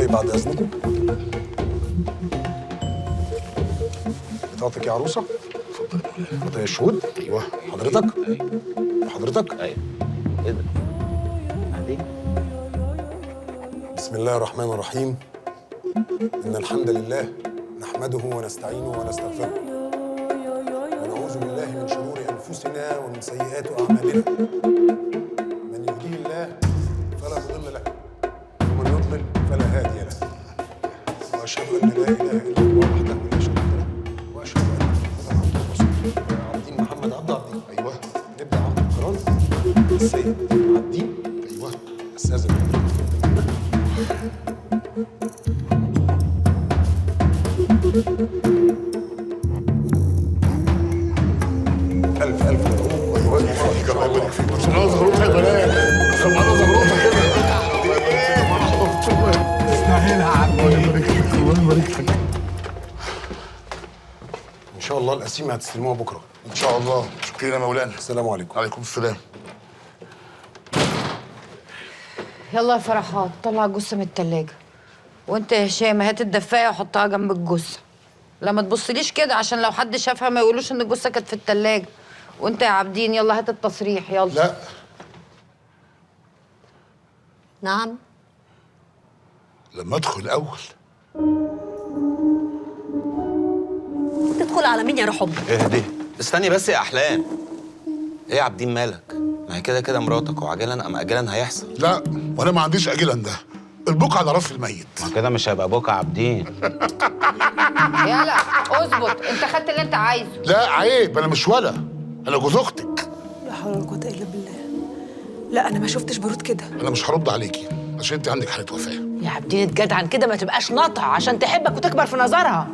بعد اذنكم. بطاقتك يا عروسه. بطاقه الشهود. ايوه. حضرتك. حضرتك. ايوه. ايه ده؟ بعدين. بسم الله الرحمن الرحيم. ان الحمد لله نحمده ونستعينه ونستغفره ونعوذ بالله من شرور انفسنا ومن سيئات اعمالنا. من يهديه الله فلا مضل له ومن يضلل فلا هادي له. واشهد ان لا اله الا الله وحده لا شريك له واشهد ان محمدا عبده ورسوله. عابدين محمد عبدين. ايوه. نبدا عقد القران. السيد عابدين. ايوه. استاذن. ألف مبروك وجواز الله يبارك فيك. بس معانا زغروطه يا بنات، بس معانا زغروطه كده. تستاهلها يا عم. الله يبارك فيك، الله يبارك فيك. إن شاء الله القسيمة هتستلموها بكرة. ان شاء الله. شكرا يا مولانا. السلام عليكم. وعليكم السلام. يلا يا فرحات، طلع الجثه من التلاجة. وانت يا هشام هات الدفايه وحطها جنب الجثه. لا ما تبصليش كده عشان لو حد شافها ما يقولوش ان الجثه كانت في التلاجة. وانت يا عابدين يلا هات التصريح يلا. لا. نعم. لما ادخل الاول. تدخل على مين يا روح امك؟ اهدي. استني بس يا احلام. ايه يا عابدين مالك؟ ما هي كده كده مراتك، وعاجلا ام اجلا هيحصل. لا، وانا ما عنديش اجلا ده. البوق على راس الميت. ما كده مش هيبقى بوك عابدين. يلا اظبط، انت خدت اللي انت عايزه. لا عيب، انا مش ولا، انا جوز اختك. لا حول ولا قوة إلا بالله. لا أنا ما شفتش برود كده. انا مش هرد عليكي عشان انت عندك حاله وفاه. يا عابدين اتجدعن كده، ما تبقاش ناطع عشان تحبك وتكبر في نظرها.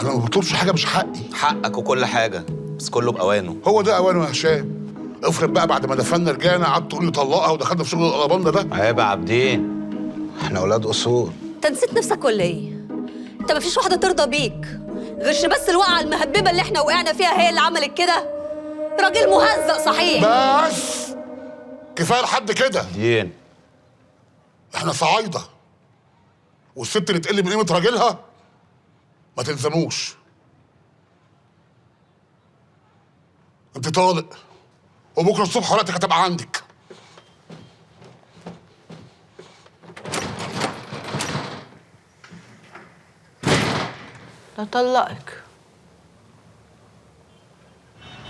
انا ما بطلبش حاجه مش حقي. حقك وكل حاجه، بس كله باوانه. هو ده اوانه يا هشام. افرض بقى بعد ما دفنا رجعنا قعدت تقول لي طلقها ودخلنا في شغل القلبان ده. عيب يا عابدين، احنا اولاد اصول. انت نسيت نفسك ولا ايه؟ انت ما فيش واحده ترضى بيك غيرش بس الوقعه المهببه اللي احنا وقعنا فيها هي اللي عملت كده. راجل مهزأ صحيح. بس كفايه لحد كده. دين. احنا صعايده، والست اللي تقل من قيمه راجلها ما تلزموش. انت طالق، وبكره الصبح ورقتك هتبقى عندك. لا طلقك